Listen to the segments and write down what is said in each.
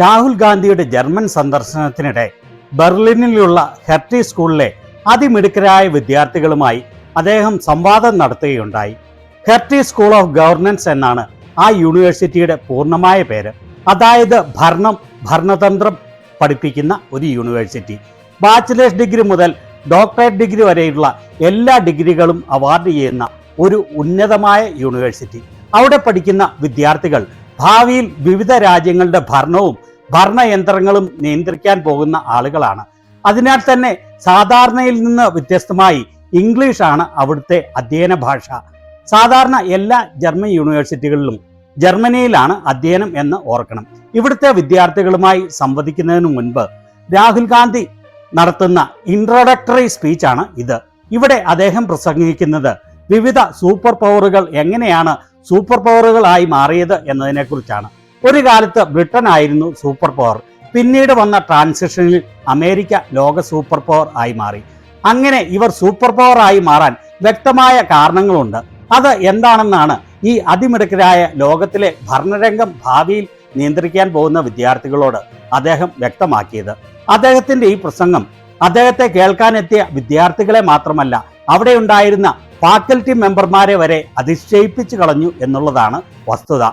രാഹുൽ ഗാന്ധിയുടെ ജർമ്മൻ സന്ദർശനത്തിനിടെ ബെർലിനിലുള്ള ഹെർട്ടി സ്കൂളിലെ അതിമിടുക്കരായ വിദ്യാർത്ഥികളുമായി അദ്ദേഹം സംവാദം നടത്തുകയുണ്ടായി. ഹെർട്ടി സ്കൂൾ ഓഫ് ഗവർണൻസ് എന്നാണ് ആ യൂണിവേഴ്സിറ്റിയുടെ പൂർണ്ണമായ പേര്. അതായത് ഭരണതന്ത്രം പഠിപ്പിക്കുന്ന ഒരു യൂണിവേഴ്സിറ്റി. ബാച്ചിലേഴ്സ് ഡിഗ്രി മുതൽ ഡോക്ടറേറ്റ് ഡിഗ്രി വരെയുള്ള എല്ലാ ഡിഗ്രികളും അവാർഡ് ചെയ്യുന്ന ഒരു ഉന്നതമായ യൂണിവേഴ്സിറ്റി. അവിടെ പഠിക്കുന്ന വിദ്യാർത്ഥികൾ ഭാവിയിൽ വിവിധ രാജ്യങ്ങളുടെ ഭരണവും ഭരണയന്ത്രങ്ങളും നിയന്ത്രിക്കാൻ പോകുന്ന ആളുകളാണ്. അതിനാൽ തന്നെ സാധാരണയിൽ നിന്ന് വ്യത്യസ്തമായി ഇംഗ്ലീഷാണ് അവിടുത്തെ അധ്യയന ഭാഷ. സാധാരണ എല്ലാ ജർമ്മൻ യൂണിവേഴ്സിറ്റികളിലും ജർമ്മനിയിലാണ് അധ്യയനം എന്ന് ഓർക്കണം. ഇവിടുത്തെ വിദ്യാർത്ഥികളുമായി സംവദിക്കുന്നതിന് മുൻപ് രാഹുൽ ഗാന്ധി നടത്തുന്ന ഇൻട്രോഡക്ടറി സ്പീച്ചാണ് ഇത്. ഇവിടെ അദ്ദേഹം പ്രസംഗിക്കുന്നത് വിവിധ സൂപ്പർ പവറുകൾ എങ്ങനെയാണ് സൂപ്പർ പവറുകളായി മാറിയത് എന്നതിനെക്കുറിച്ചാണ്. ഒരു കാലത്ത് ബ്രിട്ടൻ ആയിരുന്നു സൂപ്പർ പവർ. പിന്നീട് വന്ന ട്രാൻസിഷനിൽ അമേരിക്ക ലോക സൂപ്പർ പവർ ആയി മാറി. അങ്ങനെ ഇവർ സൂപ്പർ പവർ ആയി മാറാൻ വ്യക്തമായ കാരണങ്ങളുണ്ട്. അത് എന്താണെന്നാണ് ഈ അതിമിടുക്കരായ ലോകത്തിലെ ഭരണരംഗം ഭാവിയിൽ നിയന്ത്രിക്കാൻ പോകുന്ന വിദ്യാർത്ഥികളോട് അദ്ദേഹം വ്യക്തമാക്കിയത്. അദ്ദേഹത്തിന്റെ ഈ പ്രസംഗം അദ്ദേഹത്തെ കേൾക്കാനെത്തിയ വിദ്യാർത്ഥികളെ മാത്രമല്ല, അവിടെ ഉണ്ടായിരുന്ന ഫാക്കൽറ്റി മെമ്പർമാരെ വരെ അതിശയിപ്പിച്ചു കളഞ്ഞു എന്നുള്ളതാണ് വസ്തുത.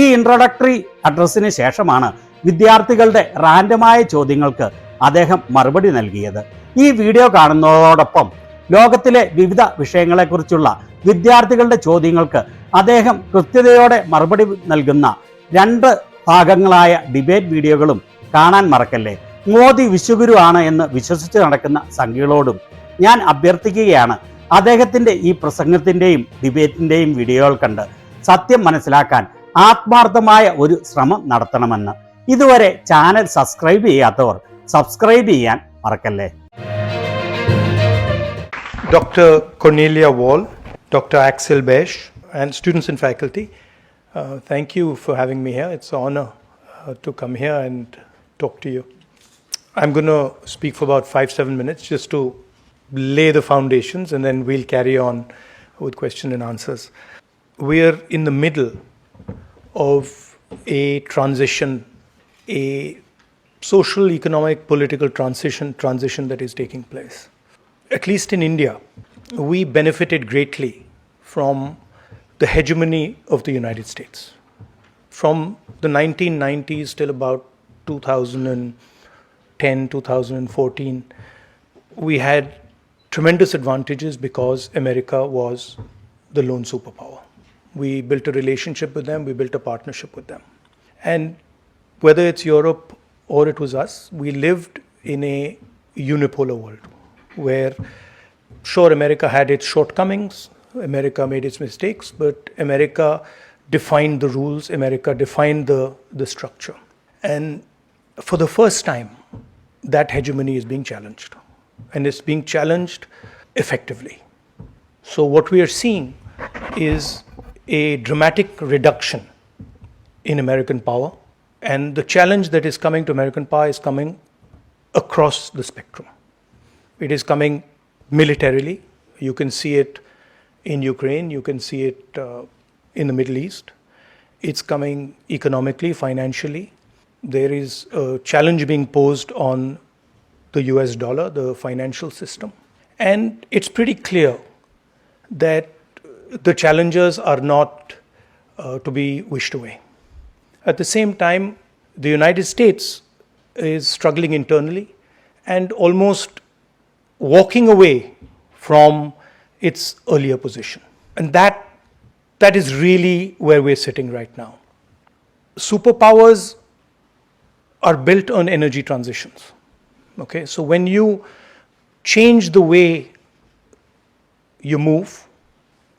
ഈ ഇൻട്രോഡക്ടറി അഡ്രസ്സിന് ശേഷമാണ് വിദ്യാർത്ഥികളുടെ റാൻഡമായ ചോദ്യങ്ങൾക്ക് അദ്ദേഹം മറുപടി നൽകിയത്. ഈ വീഡിയോ കാണുന്നതോടൊപ്പം ലോകത്തിലെ വിവിധ വിഷയങ്ങളെക്കുറിച്ചുള്ള വിദ്യാർത്ഥികളുടെ ചോദ്യങ്ങൾക്ക് അദ്ദേഹം കൃത്യതയോടെ മറുപടി നൽകുന്ന 2 ഭാഗങ്ങളായ ഡിബേറ്റ് വീഡിയോകളും കാണാൻ മറക്കല്ലേ. മോദി വിശ്വഗുരു ആണ് എന്ന് വിശ്വസിച്ച് നടക്കുന്ന സംഖ്യകളോടും ഞാൻ അഭ്യർത്ഥിക്കുകയാണ്, അദ്ദേഹത്തിന്റെ ഈ പ്രസംഗത്തിന്റെയും ഡിബേറ്റിന്റെയും വീഡിയോകൾ കണ്ട് സത്യം മനസ്സിലാക്കാൻ ആത്മാർത്ഥമായ ഒരു ശ്രമം നടത്തണമെന്ന്. ഇതുവരെ ചാനൽ സബ്സ്ക്രൈബ് ചെയ്യാത്തവർ സബ്സ്ക്രൈബ് ചെയ്യാൻ മറക്കല്ലേ. Dr. Cornelia Wall, Dr. Axel Besch, and students and faculty, thank you for having me here. It's an honor to come here and talk to you. I'm going to speak for about 5-7 minutes just to lay the foundations, and then we'll carry on with questions and answers. We're in the middle of a transition, a social, economic, political transition that is taking place. At least in India, we benefited greatly from the hegemony of the United States. From the 1990s till about 2010, 2014, we had tremendous advantages because America was the lone superpower. We built a relationship with them, we built a partnership with them. And whether it's Europe or it was us, we lived in a unipolar world where, sure, America had its shortcomings, America made its mistakes, but America defined the rules, America defined the structure. And for the first time, that hegemony is being challenged. And it's being challenged effectively. So what we are seeing is a dramatic reduction in American power, and the challenge that is coming to American power is coming across the spectrum. It is coming militarily. You can see it in Ukraine, you can see it in the Middle East. It's coming economically, financially. There is a challenge being posed on the US dollar, the financial system. And it's pretty clear that the challenges are not to be wished away. At the same time, the United States is struggling internally and almost walking away from its earlier position. And that is really where we're sitting right now. Superpowers are built on energy transitions. Okay, so when you change the way you move,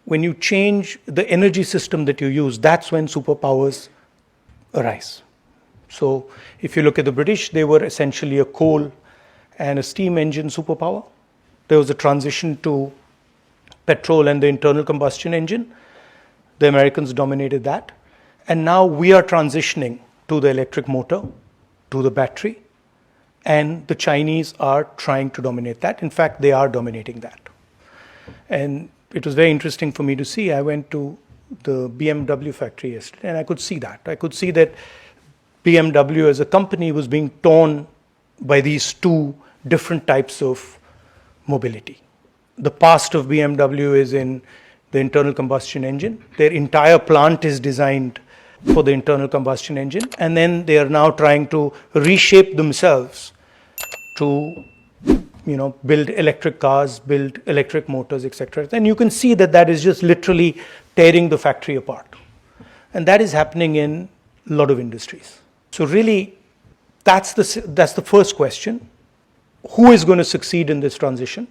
when you change the energy system that you use, that's when superpowers arise. So if you look at the British, they were essentially a coal and a steam engine superpower. There was a transition to petrol and the internal combustion engine. The Americans dominated that. And now we are transitioning to the electric motor, to the battery, and the Chinese are trying to dominate that. In fact, they are dominating that. And it was very interesting for me to see. I went to the BMW factory yesterday and I could see that. I could see that BMW as a company was being torn by these two different types of mobility. The past of BMW is in the internal combustion engine. Their entire plant is designed for the internal combustion engine, and then they are now trying to reshape themselves to build electric cars, build electric motors, etc. And you can see that that is just literally tearing the factory apart. And that is happening in a lot of industries. So really, that's the first question. Who is going to succeed in this transition?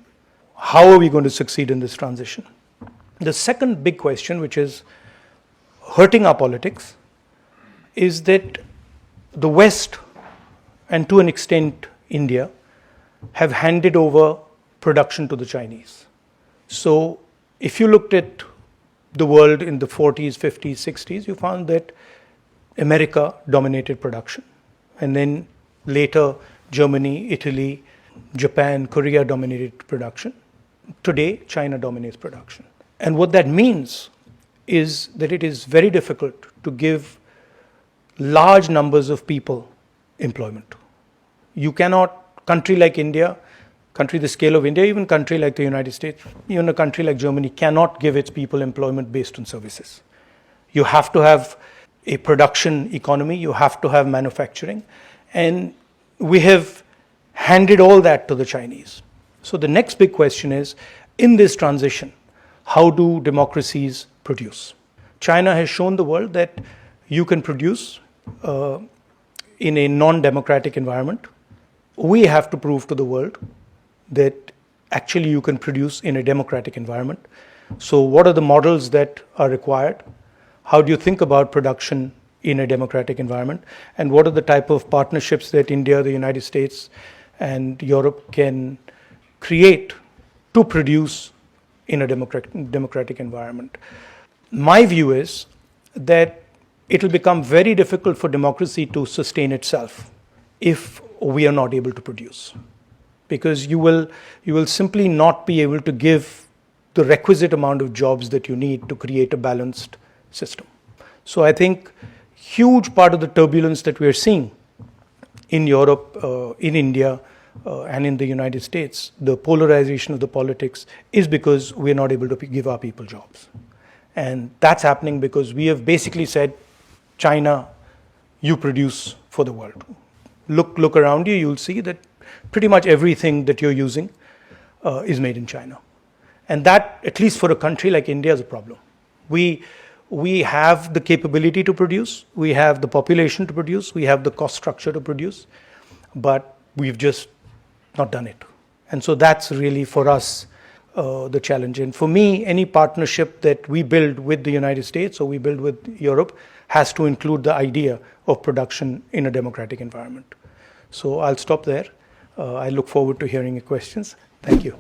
How are we going to succeed in this transition? The second big question, which is hurting our politics, is that the West, and to an extent India, have handed over production to the Chinese. So if you looked at the world in the 40s, 50s, 60s, you found that America dominated production. And then later, Germany, Italy, Japan, Korea dominated production. Today, China dominates production. And what that means is that it is very difficult to give large numbers of people employment. You cannot, country like India, country the scale of India, even country like the United States, even a country like Germany cannot give its people employment based on services. You have to have a production economy, you have to have manufacturing, and we have handed all that to the Chinese. So the next big question is, in this transition, how do democracies produce? China has shown the world that you can produce in a non-democratic environment. We have to prove to the world that actually you can produce in a democratic environment. So what are the models that are required? How do you think about production in a democratic environment? And what are the type of partnerships that India, the United States, and Europe can create to produce in a democratic environment? My view is that it will become very difficult for democracy to sustain itself if we are not able to produce. Because you will simply not be able to give the requisite amount of jobs that you need to create a balanced system. So I think huge part of the turbulence that we are seeing in Europe, in India, and in the United States, the polarization of the politics is because we're not able to give our people jobs. And that's happening because we have basically said, China, you produce for the world. Look around you, you'll see that pretty much everything that you're using is made in China. And that, at least for a country like India, is a problem. We have the capability to produce, we have the population to produce, we have the cost structure to produce, but we've just not done it. And so that's really for us the challenge. And for me, any partnership that we build with the United States or we build with Europe has to include the idea of production in a democratic environment. So I'll stop there. I look forward to hearing your questions. Thank you.